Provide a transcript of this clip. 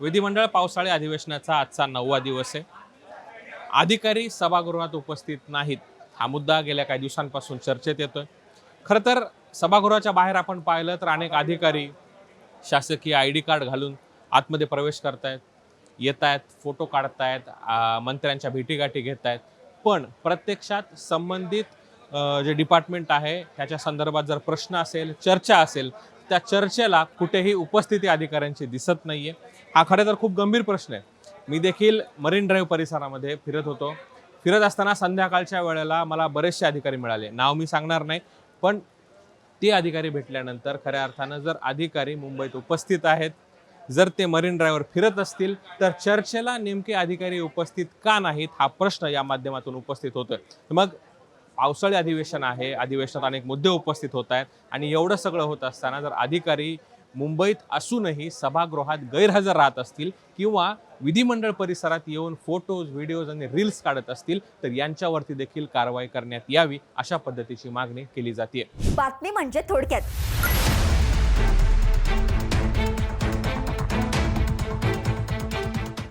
विधिमंडळ पावसाळी अधिवेशनाचा आजचा 9वा दिवस आहे. अधिकारी सभागृहात उपस्थित नाहीत हा मुद्दा गेल्या काही दिवसांपासून चर्चेत येतोय. खरं तर सभागृहाच्या बाहेर आपण पाहिलं तर अनेक अधिकारी शासकीय ID कार्ड घालून आतमध्ये प्रवेश करतायत, येत आहेत, फोटो काढतायत, मंत्र्यांच्या भेटीगाठी घेत आहेत. पण प्रत्यक्षात संबंधित जे डिपार्टमेंट आहे त्याच्या संदर्भात जर प्रश्न असेल, चर्चा असेल, त्या चर्चेला कुठेही उपस्थिती अधिकाऱ्यांची दिसत नाहीये. हा खरं तर खूप गंभीर प्रश्न आहे. मी देखील मरीन ड्राईव्ह परिसरामध्ये फिरत होतो. फिरत असताना संध्याकाळच्या वेळेला मला बरेचसे अधिकारी मिळाले. नाव मी सांगणार नाही, पण ते अधिकारी भेटल्यानंतर खऱ्या अर्थानं जर अधिकारी मुंबईत उपस्थित आहेत, जर ते मरीन ड्राईव्हवर फिरत असतील, तर चर्चेला नेमके अधिकारी उपस्थित का नाहीत हा प्रश्न या माध्यमातून उपस्थित होतोय. मग पावसाळी अधिवेशन आहे, अधिवेशनात अनेक मुद्दे उपस्थित होत आहेत आणि एवढं सगळं होत असताना जर अधिकारी मुंबईत असूनही सभागृहात गैरहजर राहत असतील किंवा विधिमंडळ परिसरात येऊन फोटोज, व्हिडिओज आणि रील्स काढत असतील, तर यांच्यावरती देखील कारवाई करण्यात यावी अशा पद्धतीची मागणी केली जाते. बातमी म्हणजे थोडक्यात.